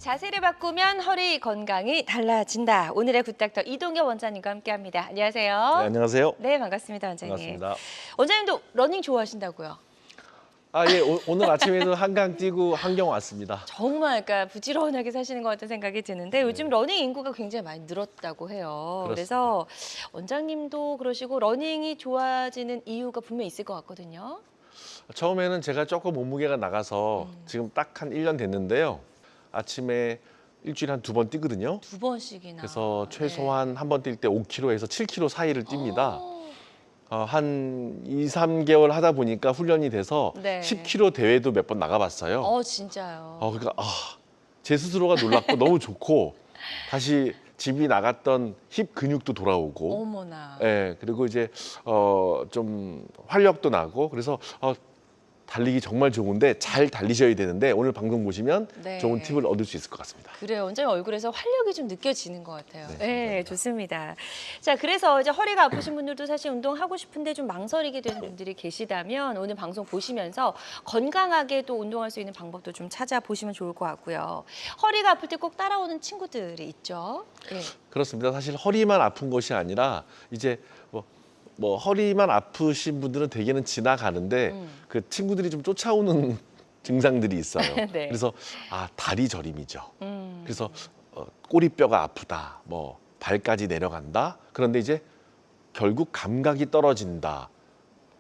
자세를 바꾸면 허리 건강이 달라진다. 오늘의 굿닥터 이동엽 원장님과 함께합니다. 안녕하세요. 네, 안녕하세요. 네, 반갑습니다, 원장님. 반갑습니다. 원장님도 러닝 좋아하신다고요? 예, 오늘 아침에도 한강 뛰고 한경 왔습니다. 정말 그러니까 부지런하게 사시는 것 같은 생각이 드는데 요즘 러닝 인구가 굉장히 많이 늘었다고 해요. 그렇습니다. 그래서 원장님도 그러시고 러닝이 좋아지는 이유가 분명히 있을 것 같거든요. 처음에는 제가 조금 몸무게가 나가서 지금 딱 한 1년 됐는데요. 아침에 일주일에 한 2번 뛰거든요. 2번씩이나. 그래서 최소한 한 번 뛸 때 5km에서 7km 사이를 뜁니다. 한 2, 3개월 하다 보니까 훈련이 돼서 네. 10km 대회도 몇 번 나가봤어요. 진짜요. 그러니까 제 스스로가 놀랍고 너무 좋고 다시 집이 나갔던 힙 근육도 돌아오고 어머나. 그리고 이제 좀 활력도 나고 그래서 달리기 정말 좋은데 잘 달리셔야 되는데 오늘 방송 보시면 네. 좋은 팁을 얻을 수 있을 것 같습니다. 그래요. 원장님 얼굴에서 활력이 좀 느껴지는 것 같아요. 네, 네, 감사합니다. 좋습니다. 자, 그래서 이제 허리가 아프신 분들도 사실 운동하고 싶은데 좀 망설이게 되는 분들이 계시다면 오늘 방송 보시면서 건강하게 또 운동할 수 있는 방법도 좀 찾아보시면 좋을 것 같고요. 허리가 아플 때 꼭 따라오는 친구들이 있죠. 네. 그렇습니다. 사실 허리만 아픈 것이 아니라 이제 뭐 허리만 아프신 분들은 대개는 지나가는데 그 친구들이 좀 쫓아오는 증상들이 있어요. 네. 그래서 다리 저림이죠. 그래서 꼬리뼈가 아프다, 뭐 발까지 내려간다. 그런데 이제 결국 감각이 떨어진다.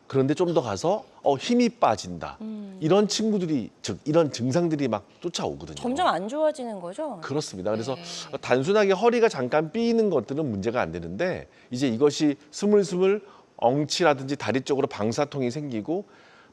그런데 좀 더 가서 힘이 빠진다. 이런 친구들이 즉 이런 증상들이 막 쫓아오거든요. 점점 안 좋아지는 거죠? 그렇습니다. 그래서 네. 단순하게 허리가 잠깐 삐이는 것들은 문제가 안 되는데 이제 이것이 스물스물 엉치라든지 다리 쪽으로 방사통이 생기고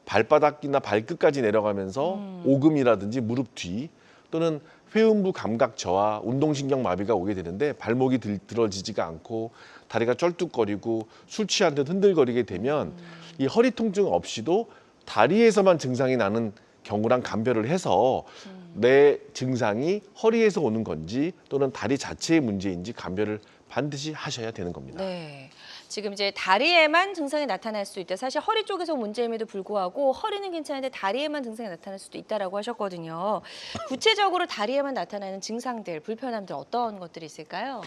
발바닥이나 발끝까지 내려가면서 오금이라든지 무릎 뒤 또는 회음부 감각 저하, 운동신경 마비가 오게 되는데 발목이 들어지지가 않고 다리가 쩔뚝거리고 술 취한 듯 흔들거리게 되면 이 허리 통증 없이도 다리에서만 증상이 나는 경우랑 감별을 해서 내 증상이 허리에서 오는 건지 또는 다리 자체의 문제인지 감별을 반드시 하셔야 되는 겁니다. 네. 지금 이제 다리에만 증상이 나타날 수 있다. 사실 허리 쪽에서 문제임에도 불구하고 허리는 괜찮은데 다리에만 증상이 나타날 수도 있다라고 하셨거든요. 구체적으로 다리에만 나타나는 증상들, 불편함들 어떤 것들이 있을까요?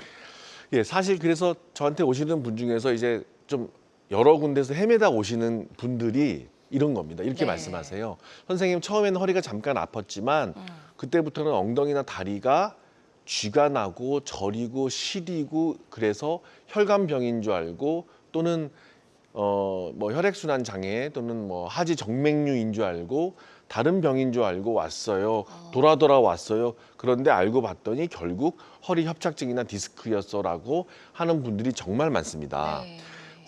예, 사실 그래서 저한테 오시는 분 중에서 이제 좀 여러 군데서 헤매다 오시는 분들이 이런 겁니다. 이렇게 네. 말씀하세요. 선생님 처음에는 허리가 잠깐 아팠지만 그때부터는 엉덩이나 다리가 쥐가 나고 저리고 시리고 그래서 혈관병인 줄 알고 또는 뭐 혈액순환 장애 또는 뭐 하지 정맥류인 줄 알고 다른 병인 줄 알고 왔어요. 돌아 왔어요. 그런데 알고 봤더니 결국 허리 협착증이나 디스크였어라고 하는 분들이 정말 많습니다. 네.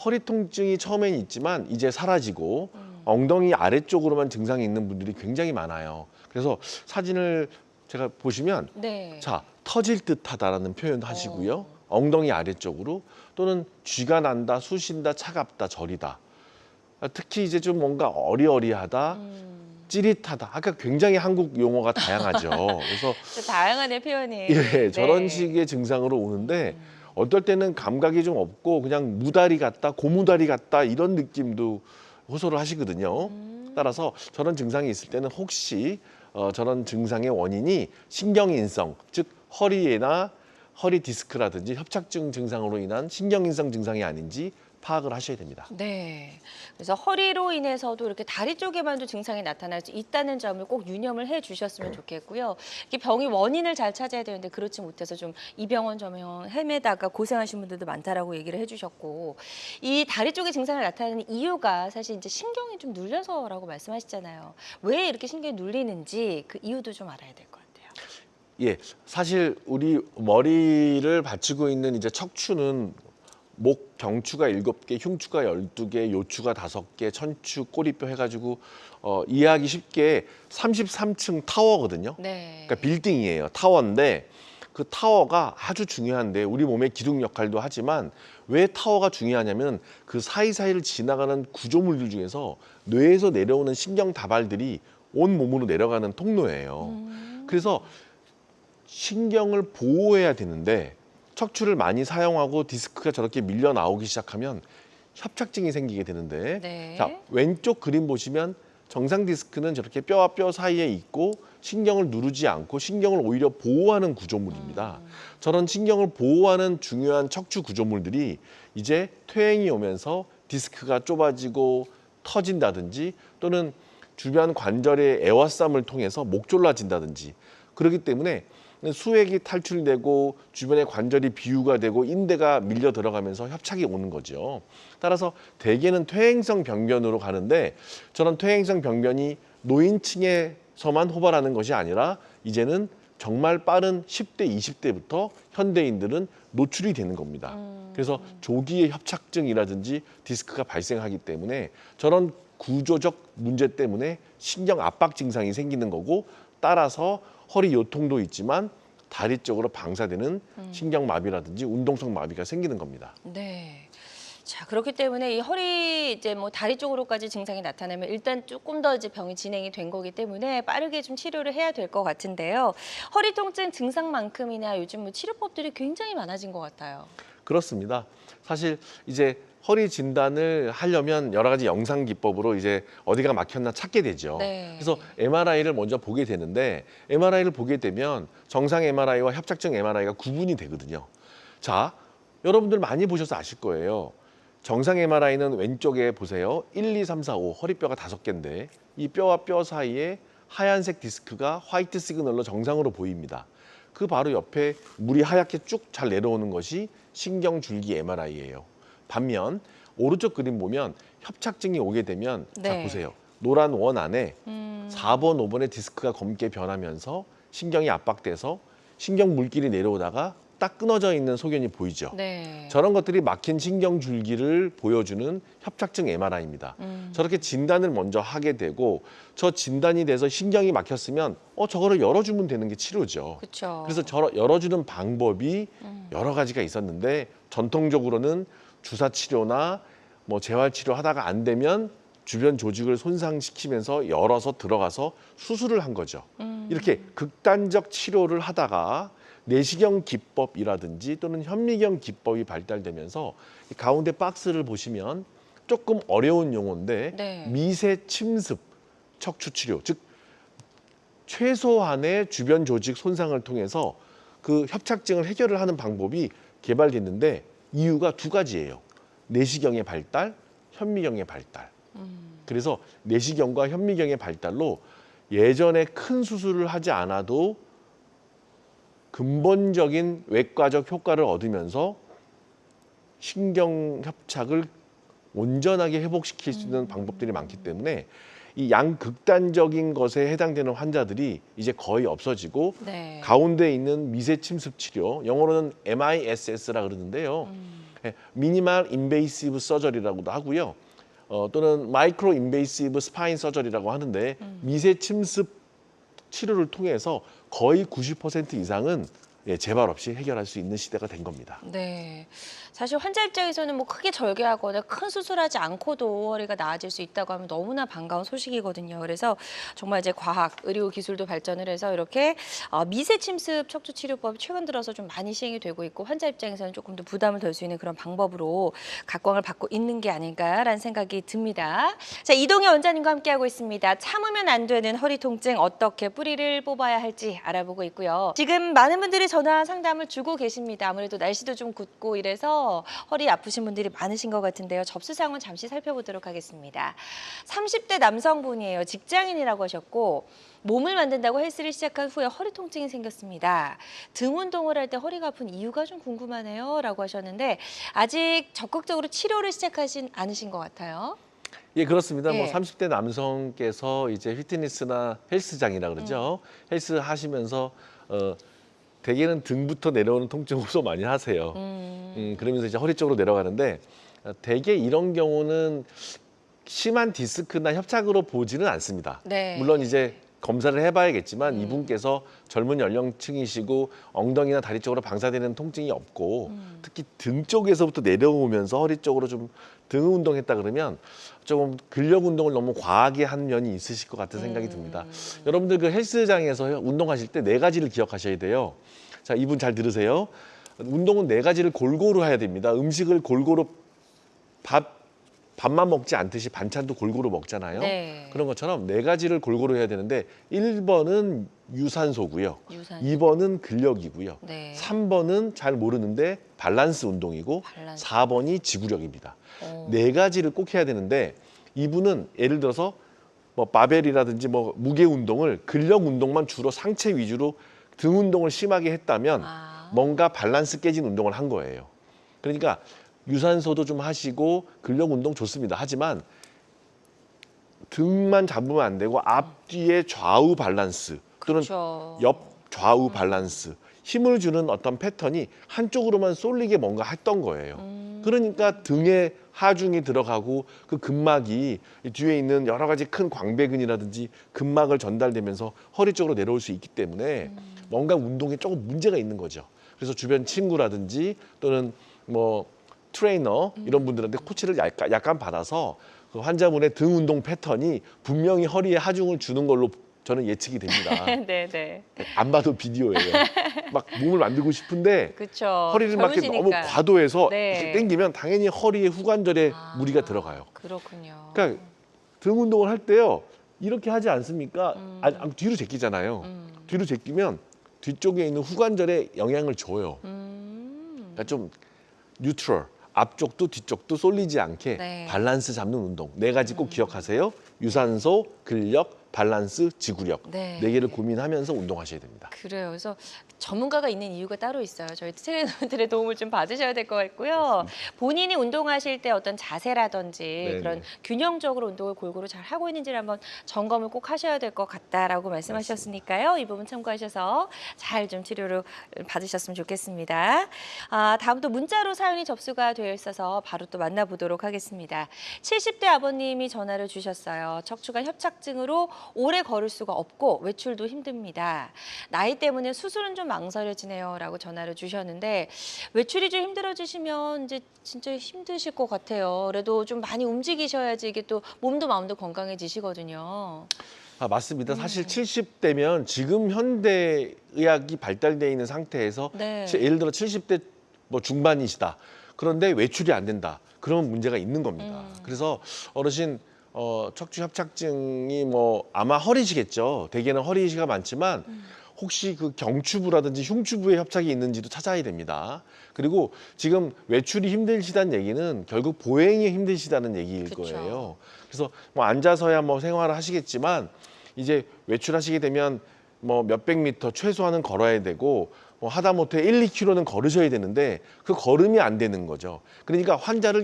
허리 통증이 처음엔 있지만 이제 사라지고 엉덩이 아래쪽으로만 증상이 있는 분들이 굉장히 많아요. 그래서 사진을 제가 보시면 네. 자, 터질 듯하다라는 표현도 하시고요. 엉덩이 아래쪽으로 또는 쥐가 난다, 쑤신다, 차갑다, 저리다. 특히 이제 좀 뭔가 어리어리하다, 찌릿하다. 아까 굉장히 한국 용어가 다양하죠. 그래서 다양한 표현이. 저런 네. 식의 증상으로 오는데 어떨 때는 감각이 좀 없고 그냥 무다리 같다, 고무다리 같다 이런 느낌도 호소를 하시거든요. 따라서 저런 증상이 있을 때는 혹시 저런 증상의 원인이 신경인성, 즉 허리나 허리 디스크라든지 협착증 증상으로 인한 신경인성 증상이 아닌지 파악을 하셔야 됩니다. 네. 그래서 허리로 인해서도 이렇게 다리 쪽에만도 증상이 나타날 수 있다는 점을 꼭 유념을 해 주셨으면 좋겠고요. 이게 병의 원인을 잘 찾아야 되는데 그렇지 못해서 좀 이 병원 저 병원 헤매다가 고생하신 분들도 많다라고 얘기를 해 주셨고 이 다리 쪽에 증상을 나타내는 이유가 사실 이제 신경이 좀 눌려서라고 말씀하시잖아요. 왜 이렇게 신경이 눌리는지 그 이유도 좀 알아야 될 것 같아요. 예, 사실 우리 머리를 받치고 있는 이제 척추는 목 경추가 7개, 흉추가 12개, 요추가 5개, 천추, 꼬리뼈 해가지고 이해하기 쉽게 33층 타워거든요. 네. 그러니까 빌딩이에요. 타워인데 그 타워가 아주 중요한데 우리 몸의 기둥 역할도 하지만 왜 타워가 중요하냐면 그 사이사이를 지나가는 구조물들 중에서 뇌에서 내려오는 신경 다발들이 온 몸으로 내려가는 통로예요. 그래서 신경을 보호해야 되는데 척추를 많이 사용하고 디스크가 저렇게 밀려 나오기 시작하면 협착증이 생기게 되는데 네. 자, 왼쪽 그림 보시면 정상 디스크는 저렇게 뼈와 뼈 사이에 있고 신경을 누르지 않고 신경을 오히려 보호하는 구조물입니다. 저런 신경을 보호하는 중요한 척추 구조물들이 이제 퇴행이 오면서 디스크가 좁아지고 터진다든지 또는 주변 관절의 에워쌈을 통해서 목 졸라진다든지 그렇기 때문에 수액이 탈출되고 주변의 관절이 비유가 되고 인대가 밀려 들어가면서 협착이 오는 거죠. 따라서 대개는 퇴행성 병변으로 가는데 저런 퇴행성 병변이 노인층에서만 호발하는 것이 아니라 이제는 정말 빠른 10대, 20대부터 현대인들은 노출이 되는 겁니다. 그래서 조기의 협착증이라든지 디스크가 발생하기 때문에 저런 구조적 문제 때문에 신경 압박 증상이 생기는 거고 따라서 허리 요통도 있지만 다리 쪽으로 방사되는 신경마비라든지 운동성 마비가 생기는 겁니다. 네. 자, 그렇기 때문에 이 허리 이제 뭐 다리 쪽으로까지 증상이 나타나면 일단 조금 더 이제 병이 진행이 된 거기 때문에 빠르게 좀 치료를 해야 될 것 같은데요. 허리 통증 증상만큼이나 요즘 뭐 치료법들이 굉장히 많아진 것 같아요. 그렇습니다. 사실 이제 허리 진단을 하려면 여러 가지 영상 기법으로 이제 어디가 막혔나 찾게 되죠. 네. 그래서 MRI를 먼저 보게 되는데 MRI를 보게 되면 정상 MRI와 협착증 MRI가 구분이 되거든요. 자, 여러분들 많이 보셔서 아실 거예요. 정상 MRI는 왼쪽에 보세요. 1, 2, 3, 4, 5 허리뼈가 5개인데 이 뼈와 뼈 사이에 하얀색 디스크가 화이트 시그널로 정상으로 보입니다. 그 바로 옆에 물이 하얗게 쭉 잘 내려오는 것이 신경줄기 MRI예요. 반면 오른쪽 그림 보면 협착증이 오게 되면 자 네. 보세요. 노란 원 안에 4번, 5번의 디스크가 검게 변하면서 신경이 압박돼서 신경 물길이 내려오다가 딱 끊어져 있는 소견이 보이죠. 네. 저런 것들이 막힌 신경줄기를 보여주는 협착증 MRI입니다. 저렇게 진단을 먼저 하게 되고 저 진단이 돼서 신경이 막혔으면 저거를 열어주면 되는 게 치료죠. 그렇죠. 그래서 열어주는 방법이 여러 가지가 있었는데 전통적으로는 주사 치료나 뭐 재활 치료 하다가 안 되면 주변 조직을 손상시키면서 열어서 들어가서 수술을 한 거죠. 이렇게 극단적 치료를 하다가 내시경 기법이라든지 또는 현미경 기법이 발달되면서 이 가운데 박스를 보시면 조금 어려운 용어인데 네. 미세 침습 척추 치료, 즉 최소한의 주변 조직 손상을 통해서 그 협착증을 해결을 하는 방법이 개발됐는데 이유가 두 가지예요. 내시경의 발달, 현미경의 발달. 그래서 내시경과 현미경의 발달로 예전에 큰 수술을 하지 않아도 근본적인 외과적 효과를 얻으면서 신경 협착을 온전하게 회복시킬 수 있는 방법들이 많기 때문에 이 양극단적인 것에 해당되는 환자들이 이제 거의 없어지고 네. 가운데 있는 미세 침습 치료, 영어로는 MISS라 그러는데요. 미니멀 인베이시브 서저리라고도 하고요. 또는 마이크로 인베이시브 스파인 서저리라고 하는데 미세 침습 치료를 통해서 거의 90% 이상은 재발 없이 해결할 수 있는 시대가 된 겁니다. 네. 사실 환자 입장에서는 뭐 크게 절개하거나 큰 수술하지 않고도 허리가 나아질 수 있다고 하면 너무나 반가운 소식이거든요. 그래서 정말 이제 과학, 의료 기술도 발전을 해서 이렇게 미세 침습 척추 치료법이 최근 들어서 좀 많이 시행이 되고 있고 환자 입장에서는 조금 더 부담을 덜 수 있는 그런 방법으로 각광을 받고 있는 게 아닐까라는 생각이 듭니다. 자, 이동희 원장님과 함께하고 있습니다. 참으면 안 되는 허리 통증 어떻게 뿌리를 뽑아야 할지 알아보고 있고요. 지금 많은 분들이 전화 상담을 주고 계십니다. 아무래도 날씨도 좀 굳고 이래서 허리 아프신 분들이 많으신 것 같은데요. 접수 사항은 잠시 살펴보도록 하겠습니다. 30대 남성분이에요. 직장인이라고 하셨고 몸을 만든다고 헬스를 시작한 후에 허리 통증이 생겼습니다. 등 운동을 할 때 허리가 아픈 이유가 좀 궁금하네요. 라고 하셨는데 아직 적극적으로 치료를 시작하진 않으신 것 같아요. 예, 그렇습니다. 예. 뭐 30대 남성께서 이제 피트니스나 헬스장이라 그러죠. 헬스 하시면서 대개는 등부터 내려오는 통증 호소 많이 하세요. 그러면서 이제 허리 쪽으로 내려가는데 대개 이런 경우는 심한 디스크나 협착으로 보지는 않습니다. 네. 물론 이제 검사를 해봐야겠지만 이분께서 젊은 연령층이시고 엉덩이나 다리 쪽으로 방사되는 통증이 없고 특히 등 쪽에서부터 내려오면서 허리 쪽으로 좀 등 운동했다 그러면 조금 근력 운동을 너무 과하게 한 면이 있으실 것 같은 생각이 듭니다. 여러분들 그 헬스장에서 운동하실 때 4가지를 기억하셔야 돼요. 자, 이분 잘 들으세요. 운동은 4가지를 골고루 해야 됩니다. 음식을 골고루 밥 밥만 먹지 않듯이 반찬도 골고루 먹잖아요. 네. 그런 것처럼 네 가지를 골고루 해야 되는데 1번은 유산소고요. 유산소. 2번은 근력이고요. 네. 3번은 잘 모르는데 밸런스 운동이고 밸런스. 4번이 지구력입니다. 오. 네 가지를 꼭 해야 되는데 이분은 예를 들어서 뭐 바벨이라든지 뭐 무게 운동을 근력 운동만 주로 상체 위주로 등 운동을 심하게 했다면 아. 뭔가 밸런스 깨진 운동을 한 거예요. 그러니까 유산소도 좀 하시고 근력 운동 좋습니다. 하지만 등만 잡으면 안 되고 앞뒤의 좌우 밸런스 또는 그렇죠. 옆 좌우 밸런스 힘을 주는 어떤 패턴이 한쪽으로만 쏠리게 뭔가 했던 거예요. 그러니까 등에 하중이 들어가고 그 근막이 뒤에 있는 여러 가지 큰 광배근이라든지 근막을 전달되면서 허리 쪽으로 내려올 수 있기 때문에 뭔가 운동에 조금 문제가 있는 거죠. 그래서 주변 친구라든지 또는 뭐 트레이너 이런 분들한테 코치를 약간 받아서 그 환자분의 등 운동 패턴이 분명히 허리에 하중을 주는 걸로 저는 예측이 됩니다. 네, 네. 안 봐도 비디오예요. 막 몸을 만들고 싶은데 그렇죠. 허리를 막 이렇게 너무 젊으시니까. 과도해서 네. 이렇게 당기면 당연히 허리에 후관절에 아, 무리가 들어가요. 그렇군요. 그러니까 등 운동을 할 때요 이렇게 하지 않습니까? 뒤로 제끼잖아요. 뒤로 제끼면 뒤쪽에 있는 후관절에 영향을 줘요. 그러니까 좀 뉴트럴 앞쪽도 뒤쪽도 쏠리지 않게 네. 밸런스 잡는 운동 네 가지 꼭 기억하세요. 유산소, 근력, 밸런스, 지구력 네. 네 개를 고민하면서 운동하셔야 됩니다. 그래요. 그래서 전문가가 있는 이유가 따로 있어요. 저희 트레이너들의 도움을 좀 받으셔야 될 것 같고요. 본인이 운동하실 때 어떤 자세라든지 네네. 그런 균형적으로 운동을 골고루 잘 하고 있는지를 한번 점검을 꼭 하셔야 될 것 같다라고 말씀하셨으니까요. 이 부분 참고하셔서 잘 좀 치료를 받으셨으면 좋겠습니다. 다음 또 문자로 사연이 접수가 되어 있어서 바로 또 만나보도록 하겠습니다. 70대 아버님이 전화를 주셨어요. 척추관 협착증으로 오래 걸을 수가 없고 외출도 힘듭니다. 나이 때문에 수술은 좀 망설여지네요 라고 전화를 주셨는데 외출이 좀 힘들어지시면 이제 진짜 힘드실 것 같아요. 그래도 좀 많이 움직이셔야지 이게 또 몸도 마음도 건강해지시거든요. 맞습니다. 사실 70대면 지금 현대 의학이 발달되어 있는 상태에서 네. 예를 들어 70대 뭐 중반이시다. 그런데 외출이 안 된다. 그러면 문제가 있는 겁니다. 그래서 어르신 척추 협착증이 뭐 아마 허리시겠죠. 대개는 허리가 많지만 혹시 그 경추부라든지 흉추부에 협착이 있는지도 찾아야 됩니다. 그리고 지금 외출이 힘드시다는 얘기는 결국 보행이 힘드시다는 얘기일 그쵸. 거예요. 그래서 뭐 앉아서야 뭐 생활을 하시겠지만 이제 외출하시게 되면 뭐 몇백 미터 최소한은 걸어야 되고 뭐 하다못해 1, 2km는 걸으셔야 되는데 그 걸음이 안 되는 거죠. 그러니까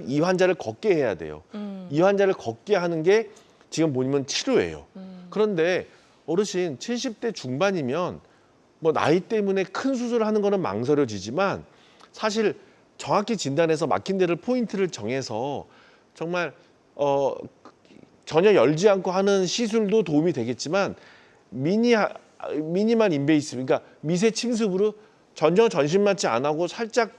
이 환자를 걷게 해야 돼요. 이 환자를 걷게 하는 게 지금 보면 치료예요. 그런데 어르신 70대 중반이면 뭐 나이 때문에 큰 수술을 하는 거는 망설여지지만 사실 정확히 진단해서 막힌 데를 포인트를 정해서 정말 전혀 열지 않고 하는 시술도 도움이 되겠지만 미니멀 인베이시브 그러니까 미세 침습으로 전혀 전신마취 안 하고 살짝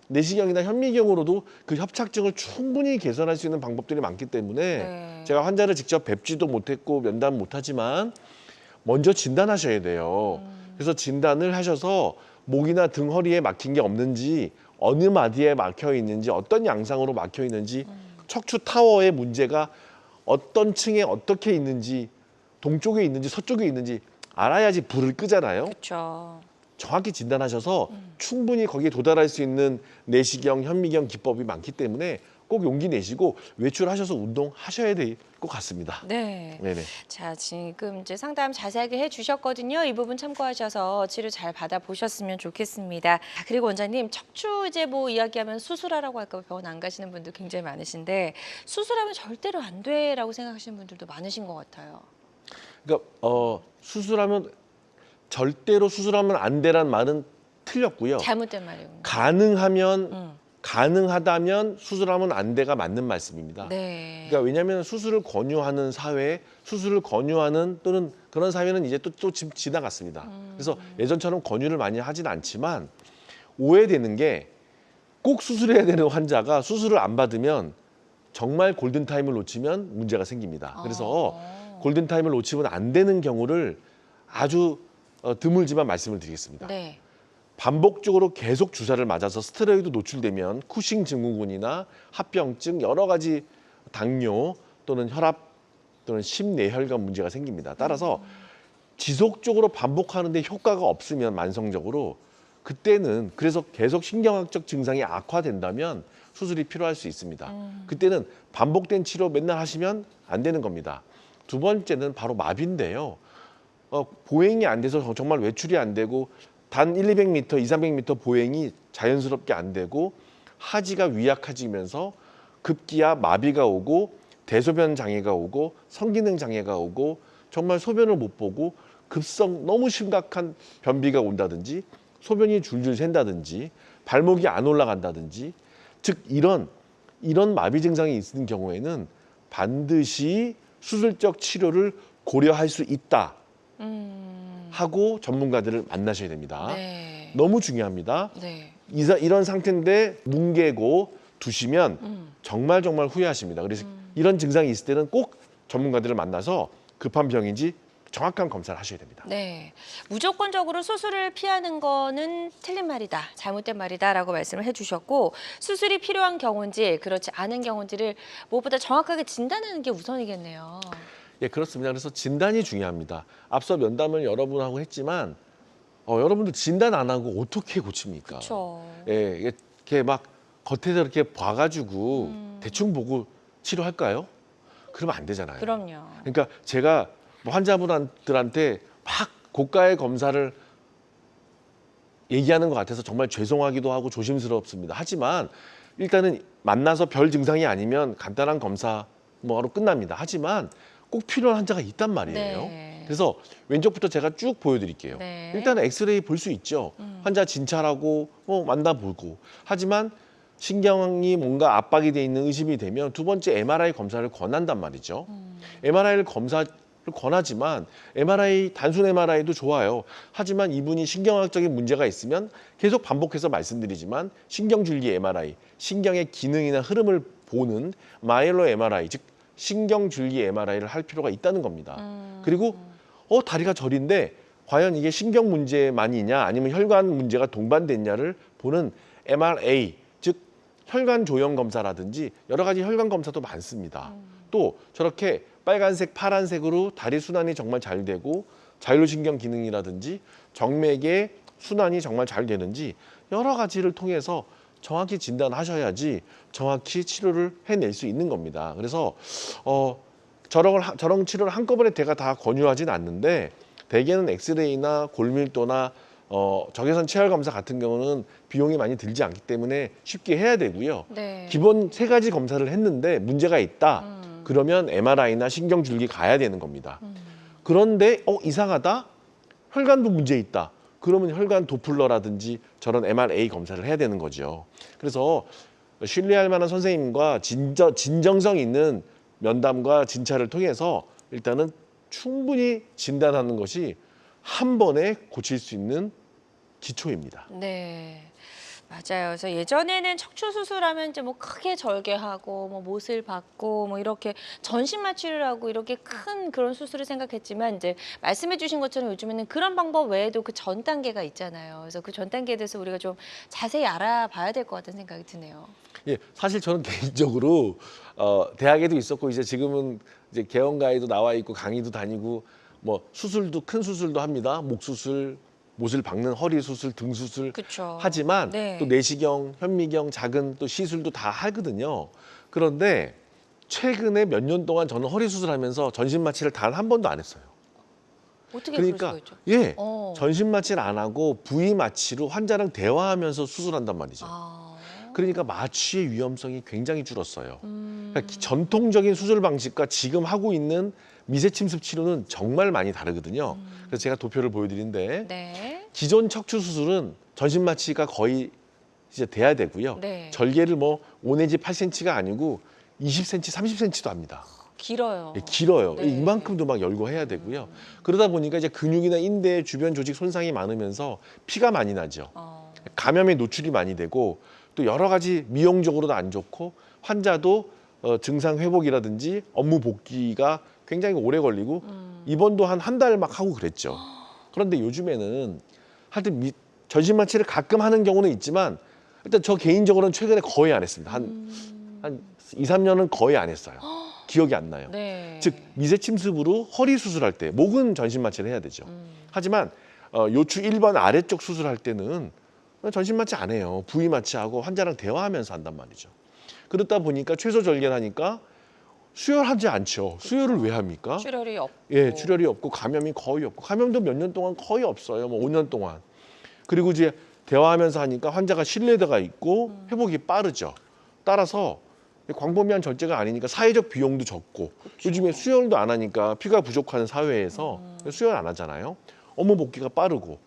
내시경이나 현미경으로도 그 협착증을 충분히 개선할 수 있는 방법들이 많기 때문에 네. 제가 환자를 직접 뵙지도 못했고 면담 못하지만 먼저 진단하셔야 돼요. 그래서 진단을 하셔서 목이나 등 허리에 막힌 게 없는지 어느 마디에 막혀 있는지 어떤 양상으로 막혀 있는지 척추 타워의 문제가 어떤 층에 어떻게 있는지 동쪽에 있는지 서쪽에 있는지 알아야지 불을 끄잖아요. 그렇죠. 정확히 진단하셔서 충분히 거기에 도달할 수 있는 내시경, 현미경 기법이 많기 때문에 꼭 용기 내시고 외출하셔서 운동하셔야 될 것 같습니다. 네. 네네. 자, 지금 이제 상담 자세하게 해주셨거든요. 이 부분 참고하셔서 치료 잘 받아보셨으면 좋겠습니다. 그리고 원장님, 척추 이제 뭐 이야기하면 수술하라고 할까 봐 병원 안 가시는 분들 굉장히 많으신데 수술하면 절대로 안 돼라고 생각하시는 분들도 많으신 것 같아요. 그러니까 수술하면 절대로 수술하면 안 되란 말은 틀렸고요. 잘못된 말이군요. 가능하다면 수술하면 안 돼가 맞는 말씀입니다. 네. 그러니까 왜냐하면 수술을 권유하는 사회, 수술을 권유하는 또는 그런 사회는 이제 또 지나갔습니다. 그래서 예전처럼 권유를 많이 하진 않지만 오해되는 게 꼭 수술해야 되는 환자가 수술을 안 받으면 정말 골든타임을 놓치면 문제가 생깁니다. 그래서 골든타임을 놓치면 안 되는 경우를 아주 드물지만 말씀을 드리겠습니다. 네. 반복적으로 계속 주사를 맞아서 스테로이드 노출되면 쿠싱 증후군이나 합병증, 여러 가지 당뇨 또는 혈압 또는 심내혈관 문제가 생깁니다. 따라서 지속적으로 반복하는데 효과가 없으면 만성적으로 그때는 그래서 계속 신경학적 증상이 악화된다면 수술이 필요할 수 있습니다. 그때는 반복된 치료 맨날 하시면 안 되는 겁니다. 두 번째는 바로 마비인데요. 보행이 안 돼서 정말 외출이 안 되고 단 1, 200m, 2, 300m 보행이 자연스럽게 안 되고 하지가 위약해지면서 급기야 마비가 오고 대소변 장애가 오고 성기능 장애가 오고 정말 소변을 못 보고 급성 너무 심각한 변비가 온다든지 소변이 줄줄 샌다든지 발목이 안 올라간다든지 즉 이런 마비 증상이 있는 경우에는 반드시 수술적 치료를 고려할 수 있다 하고 전문가들을 만나셔야 됩니다. 네. 너무 중요합니다. 네. 이런 상태인데 뭉개고 두시면 정말 후회하십니다. 그래서 이런 증상이 있을 때는 꼭 전문가들을 만나서 급한 병인지 정확한 검사를 하셔야 됩니다. 네, 무조건적으로 수술을 피하는 거는 틀린 말이다, 잘못된 말이다라고 말씀을 해주셨고 수술이 필요한 경우인지 그렇지 않은 경우인지를 무엇보다 정확하게 진단하는 게 우선이겠네요. 예, 그렇습니다. 그래서 진단이 중요합니다. 앞서 면담을 여러분하고 했지만 여러분들 진단 안 하고 어떻게 고칩니까? 그렇죠. 예, 이렇게 막 겉에서 이렇게 봐가지고 대충 보고 치료할까요? 그러면 안 되잖아요. 그럼요. 그러니까 제가 환자분들한테 막 고가의 검사를 얘기하는 것 같아서 정말 죄송하기도 하고 조심스럽습니다. 하지만 일단은 만나서 별 증상이 아니면 간단한 검사 뭐로 끝납니다. 하지만 꼭 필요한 환자가 있단 말이에요. 네. 그래서 왼쪽부터 제가 쭉 보여드릴게요. 네. 일단 엑스레이 볼 수 있죠. 환자 진찰하고 만나보고. 하지만 신경이 뭔가 압박이 돼 있는 의심이 되면 두 번째 MRI 검사를 권한단 말이죠. MRI를 검사를 권하지만 단순 MRI도 좋아요. 하지만 이분이 신경학적인 문제가 있으면 계속 반복해서 말씀드리지만 신경줄기 MRI, 신경의 기능이나 흐름을 보는 마이일로 MRI, 즉 신경줄기 MRI를 할 필요가 있다는 겁니다. 그리고 다리가 저린데 과연 이게 신경 문제만이냐 아니면 혈관 문제가 동반됐냐를 보는 MRA, 즉 혈관 조형 검사라든지 여러 가지 혈관 검사도 많습니다. 또 저렇게 빨간색, 파란색으로 다리 순환이 정말 잘 되고 자율신경 기능이라든지 정맥의 순환이 정말 잘 되는지 여러 가지를 통해서 정확히 진단하셔야지 정확히 치료를 해낼 수 있는 겁니다. 그래서 저런 치료를 한꺼번에 제가 다 권유하진 않는데 대개는 엑스레이나 골밀도나 적외선 체열 검사 같은 경우는 비용이 많이 들지 않기 때문에 쉽게 해야 되고요. 네. 기본 3가지 검사를 했는데 문제가 있다. 그러면 MRI나 신경줄기 가야 되는 겁니다. 그런데 이상하다. 혈관도 문제 있다. 그러면 혈관 도플러라든지 저런 MRA 검사를 해야 되는 거죠. 그래서 신뢰할 만한 선생님과 진정성 있는 면담과 진찰을 통해서 일단은 충분히 진단하는 것이 한 번에 고칠 수 있는 기초입니다. 네. 맞아요. 그래서 예전에는 척추 수술하면 이제 뭐 크게 절개하고 뭐 못을 박고 뭐 이렇게 전신 마취를 하고 이렇게 큰 그런 수술을 생각했지만 이제 말씀해주신 것처럼 요즘에는 그런 방법 외에도 그 전 단계가 있잖아요. 그래서 그 전 단계에 대해서 우리가 좀 자세히 알아봐야 될 것 같다는 생각이 드네요. 예, 사실 저는 개인적으로 대학에도 있었고 이제 지금은 이제 개원가에도 나와 있고 강의도 다니고 뭐 수술도 큰 수술도 합니다. 목 수술, 못을 박는 허리 수술, 등 수술 그쵸. 하지만 네. 또 내시경, 현미경, 작은 또 시술도 다 하거든요. 그런데 최근에 몇 년 동안 저는 허리 수술하면서 전신 마취를 단 한 번도 안 했어요. 어떻게 그러니까 그럴 수가 있죠? 예, 어. 전신 마취를 안 하고 부위 마취로 환자랑 대화하면서 수술한단 말이죠. 아. 그러니까 마취의 위험성이 굉장히 줄었어요. 그러니까 전통적인 수술 방식과 지금 하고 있는 미세 침습 치료는 정말 많이 다르거든요. 그래서 제가 도표를 보여드리는데 네. 기존 척추 수술은 전신 마취가 거의 이제 돼야 되고요. 네. 절개를 뭐 5 내지 8cm가 아니고 20cm, 30cm도 합니다. 길어요. 예, 길어요. 네. 이만큼도 막 열고 해야 되고요. 그러다 보니까 이제 근육이나 인대 주변 조직 손상이 많으면서 피가 많이 나죠. 감염에 노출이 많이 되고 또 여러 가지 미용적으로도 안 좋고 환자도 증상 회복이라든지 업무 복귀가 굉장히 오래 걸리고 입원도 한 달 막 하고 그랬죠. 그런데 요즘에는 하여튼 전신 마취를 가끔 하는 경우는 있지만 일단 저 개인적으로는 최근에 거의 안 했습니다. 한 2, 3년은 거의 안 했어요. 기억이 안 나요. 네. 즉 미세 침습으로 허리 수술할 때 목은 전신 마취를 해야 되죠. 하지만 요추 1번 아래쪽 수술할 때는 전신 마취 안 해요. 부위 마취하고 환자랑 대화하면서 한단 말이죠. 그렇다 보니까 최소 절개하니까 수혈하지 않죠. 수혈을 왜 합니까? 출혈이 없고. 예, 출혈이 없고 감염이 거의 없고 감염도 몇 년 동안 거의 없어요. 뭐 5년 동안. 그리고 이제 대화하면서 하니까 환자가 신뢰도가 있고 회복이 빠르죠. 따라서 광범위한 절제가 아니니까 사회적 비용도 적고 요즘에 수혈도 안 하니까 피가 부족한 사회에서 수혈 안 하잖아요. 업무 복귀가 빠르고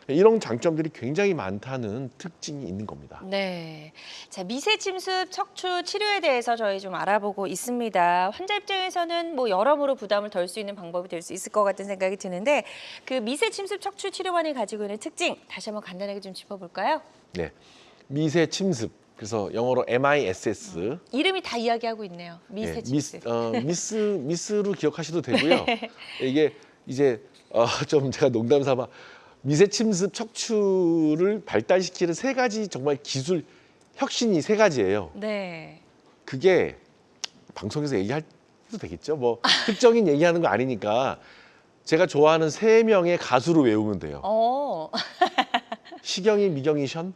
이런 장점들이 굉장히 많다는 특징이 있는 겁니다. 네. 자, 미세 침습 척추 치료에 대해서 저희 좀 알아보고 있습니다. 환자 입장에서는 뭐 여러모로 부담을 덜 수 있는 방법이 될 수 있을 것 같은 생각이 드는데 그 미세 침습 척추 치료만이 가지고 있는 특징 다시 한번 간단하게 좀 짚어볼까요? 네, 미세 침습. 그래서 영어로 MISS. 이름이 다 이야기하고 있네요. 미세 네, 침습. 미스로 기억하셔도 되고요. 이게 이제 좀 제가 농담 삼아 미세 침습 척추를 발달시키는 세 가지 정말 기술 혁신이 세 가지예요. 네. 그게 방송에서 얘기해도 되겠죠? 뭐 특정인 얘기하는 거 아니니까 제가 좋아하는 세 명의 가수로 외우면 돼요. 시경이, 미경이, 션.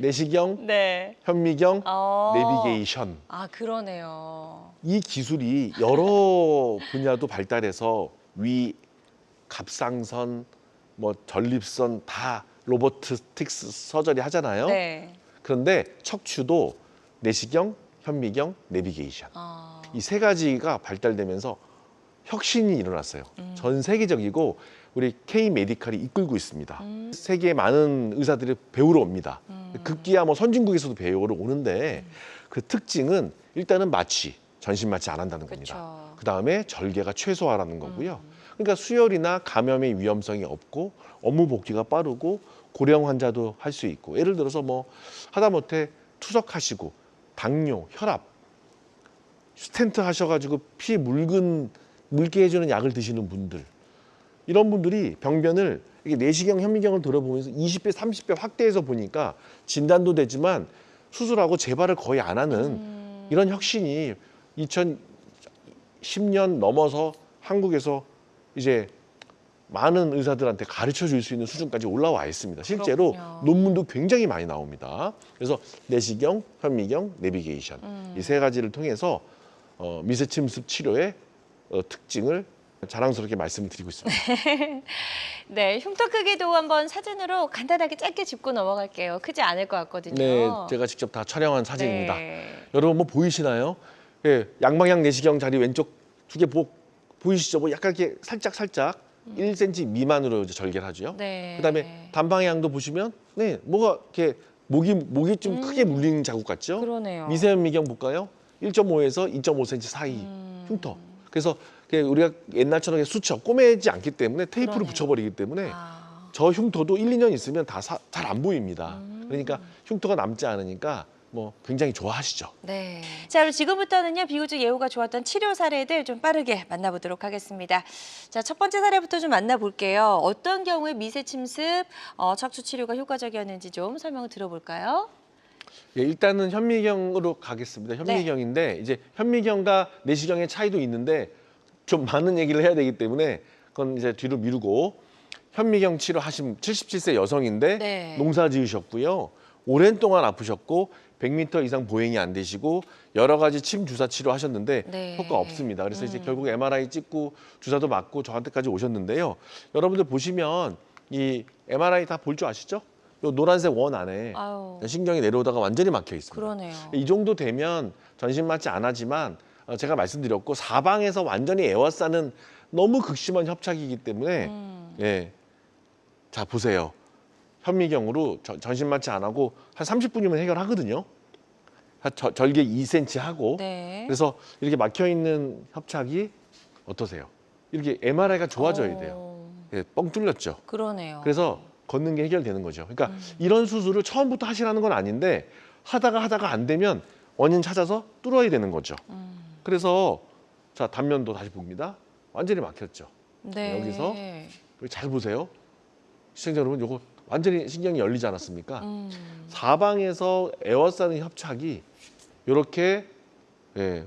내시경, 네. 현미경, 어. 내비게이션. 아, 그러네요. 이 기술이 여러 분야도 발달해서 위, 갑상선, 뭐 전립선 다 로보틱스 서저리 하잖아요. 네. 그런데 척추도 내시경, 현미경, 내비게이션. 아. 이 세 가지가 발달되면서 혁신이 일어났어요. 전 세계적이고 우리 K 메디칼이 이끌고 있습니다. 세계의 많은 의사들이 배우러 옵니다. 급기야 뭐 선진국에서도 배우러 오는데 그 특징은 일단은 마취, 전신 마취 안 한다는 겁니다. 그쵸. 그 다음에 절개가 최소화라는 거고요. 그러니까 수혈이나 감염의 위험성이 없고 업무 복귀가 빠르고 고령 환자도 할 수 있고 예를 들어서 뭐 하다못해 투석하시고 당뇨, 혈압, 스텐트 하셔가지고 피 묽게 해주는 약을 드시는 분들 이런 분들이 병변을 이게 내시경, 현미경을 돌아보면서 20배, 30배 확대해서 보니까 진단도 되지만 수술하고 재발을 거의 안 하는 이런 혁신이 2010년 넘어서 한국에서 이제 많은 의사들한테 가르쳐 줄 수 있는 수준까지 올라와 있습니다. 실제로 그렇군요. 논문도 굉장히 많이 나옵니다. 그래서 내시경, 현미경, 내비게이션 이 세 가지를 통해서 미세 침습 치료의 특징을 자랑스럽게 말씀을 드리고 있습니다. 네, 흉터 크기도 한번 사진으로 간단하게 짧게 짚고 넘어갈게요. 크지 않을 것 같거든요. 네, 제가 직접 다 촬영한 사진입니다. 네. 여러분 뭐 보이시나요? 예, 양방향 내시경 자리 왼쪽 두 개 보이시죠? 뭐 약간 이렇게 살짝 1cm 미만으로 이제 절개를 하죠. 네. 그다음에 단방향도 보시면 네, 뭐가 이렇게 목이 좀 크게 물린 자국 같죠? 그러네요. 미세현미경 볼까요? 1.5에서 2.5cm 사이 흉터. 그래서 우리가 옛날처럼 수쳐 꼬매지 않기 때문에 테이프를 그러네요. 붙여버리기 때문에 아. 저 흉터도 1, 2년 있으면 다 잘 안 보입니다. 그러니까 흉터가 남지 않으니까 뭐 굉장히 좋아하시죠. 네. 자, 그럼 지금부터는요, 비교적 예후가 좋았던 치료 사례들 좀 빠르게 만나보도록 하겠습니다. 자, 첫 번째 사례부터 좀 만나볼게요. 어떤 경우에 미세 침습, 척추 치료가 효과적이었는지 좀 설명을 들어볼까요? 예, 일단은 현미경으로 가겠습니다. 현미경인데 이제 현미경과 내시경의 차이도 있는데 좀 많은 얘기를 해야 되기 때문에 그건 이제 뒤로 미루고 현미경 치료하신 77세 여성인데 네. 농사 지으셨고요. 오랜 동안 아프셨고 100m 이상 보행이 안 되시고 여러 가지 침 주사 치료하셨는데 네. 효과 없습니다. 그래서 이제 결국 MRI 찍고 주사도 맞고 저한테까지 오셨는데요. 여러분들 보시면 이 MRI 다 볼 줄 아시죠? 요 노란색 원 안에 아유, 신경이 내려오다가 완전히 막혀 있습니다. 그러네요. 이 정도 되면 전신 마취 안 하지만 제가 말씀드렸고 사방에서 완전히 에워싸는 너무 극심한 협착이기 때문에 예, 자 보세요. 현미경으로 전신 마취 안 하고 한 30분이면 해결하거든요. 절개 2cm 하고 네. 그래서 이렇게 막혀 있는 협착이 어떠세요? 이렇게 MRI가 좋아져야 돼요. 예, 뻥 뚫렸죠. 그러네요. 그래서 걷는 게 해결되는 거죠. 그러니까 이런 수술을 처음부터 하시라는 건 아닌데 하다가 안 되면 원인 찾아서 뚫어야 되는 거죠. 그래서 자 단면도 다시 봅니다. 완전히 막혔죠. 네. 여기서 여기 잘 보세요. 시청자 여러분, 요거 완전히 신경이 열리지 않았습니까? 사방에서 에워싸는 협착이 이렇게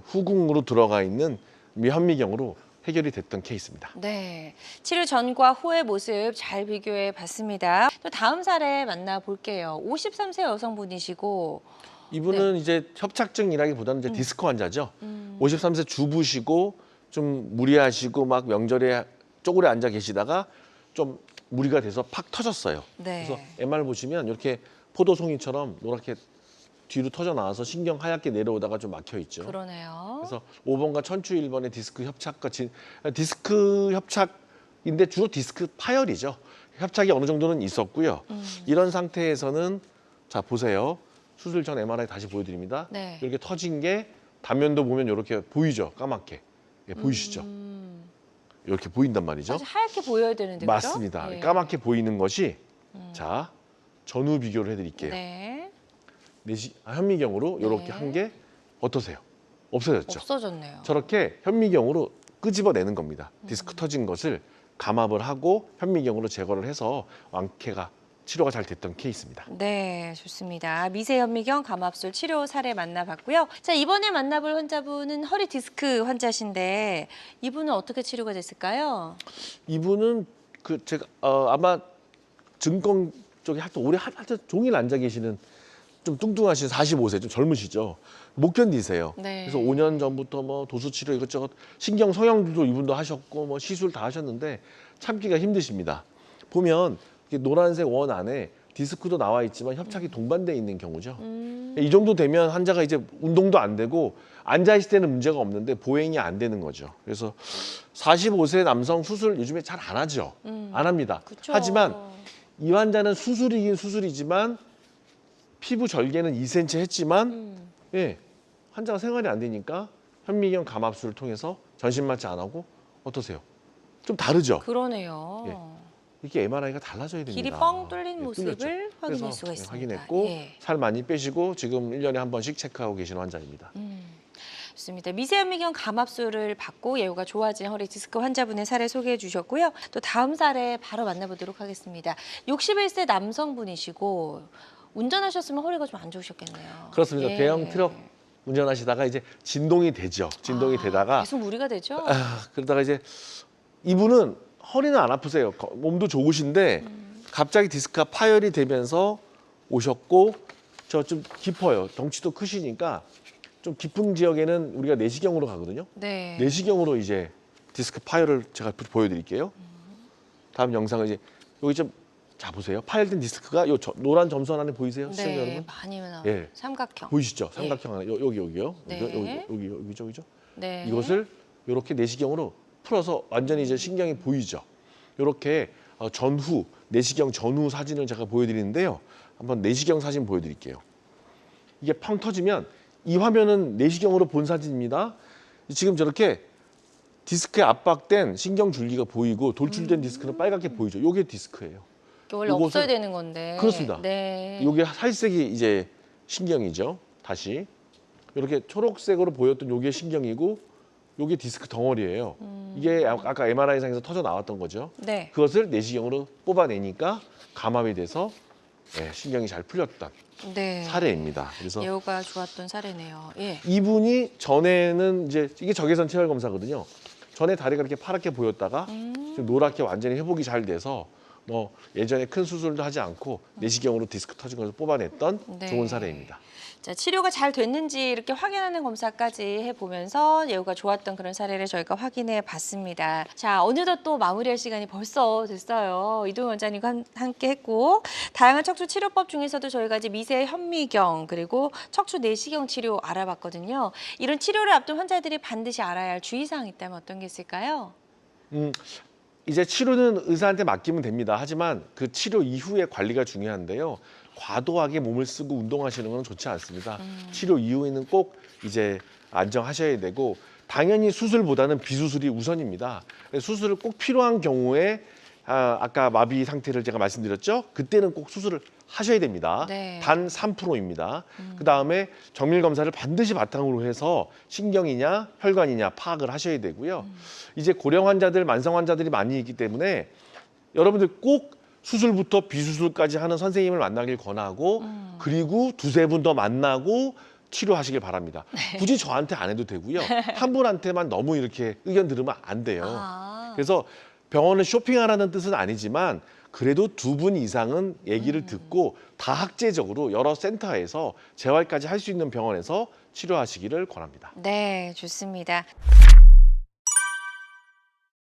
후궁으로 들어가 있는 현미경으로 해결이 됐던 케이스입니다. 네, 치료 전과 후의 모습 잘 비교해 봤습니다. 또 다음 사례 만나볼게요. 53세 여성분이시고 이분은 이제 협착증이라기보다는 이제 디스크 환자죠. 53세 주부시고 좀 무리하시고 막 명절에 쪼그려 앉아 계시다가 좀 무리가 돼서 팍 터졌어요. 네. 그래서 MR 보시면 이렇게 포도송이처럼 노랗게 뒤로 터져 나와서 신경 하얗게 내려오다가 좀 막혀 있죠. 그러네요. 그래서 5번과 천추 1번의 디스크 협착과 디스크 협착인데 주로 디스크 파열이죠. 협착이 어느 정도는 있었고요. 이런 상태에서는 자 보세요. 수술 전 MRI 다시 보여드립니다. 네. 이렇게 터진 게 단면도 보면 이렇게 보이죠. 까맣게. 보이시죠? 이렇게 보인단 말이죠. 아주 하얗게 보여야 되는데 맞습니다. 그죠? 예. 까맣게 보이는 것이 자 전후 비교를 해드릴게요. 네. 현미경으로 이렇게 네. 한 게 어떠세요? 없어졌죠. 없어졌네요. 저렇게 현미경으로 끄집어내는 겁니다. 디스크 터진 것을 감압을 하고 현미경으로 제거를 해서 완쾌가 치료가 잘 됐던 케이스입니다. 네, 좋습니다. 미세현미경 감압술 치료 사례 만나봤고요. 자, 이번에 만나볼 환자분은 허리 디스크 환자신데 이분은 어떻게 치료가 됐을까요? 이분은 그 제가 아마 증권 쪽에 하여튼 오래 하여튼 종일 앉아 계시는 좀 뚱뚱하신 45세 좀 젊으시죠. 못 견디세요. 네. 그래서 5년 전부터 뭐 도수 치료 이것저것 신경 성형도 이분도 하셨고 뭐 시술 다 하셨는데 참기가 힘드십니다. 보면 이게 노란색 원 안에 디스크도 나와 있지만 협착이 동반돼 있는 경우죠. 이 정도 되면 환자가 이제 운동도 안 되고 앉아 있을 때는 문제가 없는데 보행이 안 되는 거죠. 그래서 45세 남성 수술 요즘에 잘 안 하죠. 안 합니다. 그쵸. 하지만 이 환자는 수술이긴 수술이지만 피부 절개는 2cm 했지만 예, 환자가 생활이 안 되니까 현미경 감압술을 통해서 전신 마취 안 하고 어떠세요? 좀 다르죠. 그러네요. 예. 이게 MRI가 달라져야 됩니다. 길이 뻥 뚫린 예, 모습을 뚫렸죠. 확인할 그래서, 수가 있습니다. 확인했고 예. 살 많이 빼시고 지금 1년에 한 번씩 체크하고 계시는 환자입니다. 좋습니다. 미세현미경 감압술을 받고 예후가 좋아진 허리 디스크 환자분의 사례 소개해 주셨고요. 또 다음 사례 바로 만나보도록 하겠습니다. 61세 남성분이시고 운전하셨으면 허리가 좀 안 좋으셨겠네요. 그렇습니다. 예. 대형 트럭 운전하시다가 이제 진동이 되죠. 진동이 되다가 계속 무리가 되죠? 그러다가 이제 이분은 허리는 안 아프세요. 몸도 좋으신데 갑자기 디스크가 파열이 되면서 오셨고 저 좀 깊어요. 덩치도 크시니까 좀 깊은 지역에는 우리가 내시경으로 가거든요. 네. 내시경으로 이제 디스크 파열을 제가 보여드릴게요. 다음 영상은 이제 여기 좀 자 보세요. 파열된 디스크가 요 노란 점선 안에 보이세요, 시청자 네, 여러분? 많이 나와요. 예. 삼각형. 보이시죠? 삼각형 하나 여기요. 네. 여기죠. 네. 이것을 이렇게 내시경으로 풀어서 완전히 이제 신경이 보이죠. 이렇게 전후 내시경 전후 사진을 제가 보여드리는데요. 한번 내시경 사진 보여드릴게요. 이게 펑 터지면 이 화면은 내시경으로 본 사진입니다. 지금 저렇게 디스크에 압박된 신경 줄기가 보이고 돌출된 디스크는 빨갛게 보이죠. 이게 디스크예요. 원래 요것을- 없어야 되는 건데. 그렇습니다. 네. 이게 살색이 이제 신경이죠. 다시 이렇게 초록색으로 보였던 요게 신경이고 요게 디스크 덩어리예요. 이게 아까 MRI상에서 터져 나왔던 거죠. 네. 그것을 내시경으로 뽑아내니까 감압이 돼서 신경이 잘 풀렸던 네. 사례입니다. 그래서 예후가 좋았던 사례네요. 예. 이분이 전에는 이제 이게 적외선 체열 검사거든요. 전에 다리가 이렇게 파랗게 보였다가 지금 노랗게 완전히 회복이 잘 돼서 뭐 예전에 큰 수술도 하지 않고 내시경으로 디스크 터진 것을 뽑아냈던 네. 좋은 사례입니다. 자, 치료가 잘 됐는지 이렇게 확인하는 검사까지 해보면서 예후가 좋았던 그런 사례를 저희가 확인해 봤습니다. 자, 어느덧 또 마무리할 시간이 벌써 됐어요. 이동현 원장님과 함께 했고 다양한 척추 치료법 중에서도 저희가 이제 미세 현미경 그리고 척추 내시경 치료 알아봤거든요. 이런 치료를 앞둔 환자들이 반드시 알아야 할 주의사항이 있다면 어떤 게 있을까요? 이제 치료는 의사한테 맡기면 됩니다. 하지만 그 치료 이후의 관리가 중요한데요. 과도하게 몸을 쓰고 운동하시는 건 좋지 않습니다. 치료 이후에는 꼭 이제 안정하셔야 되고 당연히 수술보다는 비수술이 우선입니다. 수술을 꼭 필요한 경우에 아까 마비 상태를 제가 말씀드렸죠. 그때는 꼭 수술을 하셔야 됩니다. 네. 단 3%입니다. 그다음에 정밀 검사를 반드시 바탕으로 해서 신경이냐 혈관이냐 파악을 하셔야 되고요. 이제 고령 환자들, 만성 환자들이 많이 있기 때문에 여러분들 꼭 수술부터 비수술까지 하는 선생님을 만나길 권하고 그리고 두세 분 더 만나고 치료하시길 바랍니다. 굳이 저한테 안 해도 되고요. 한 분한테만 너무 이렇게 의견 들으면 안 돼요. 그래서 병원을 쇼핑하라는 뜻은 아니지만 그래도 두 분 이상은 얘기를 듣고 다학제적으로 여러 센터에서 재활까지 할 수 있는 병원에서 치료하시기를 권합니다. 네, 좋습니다.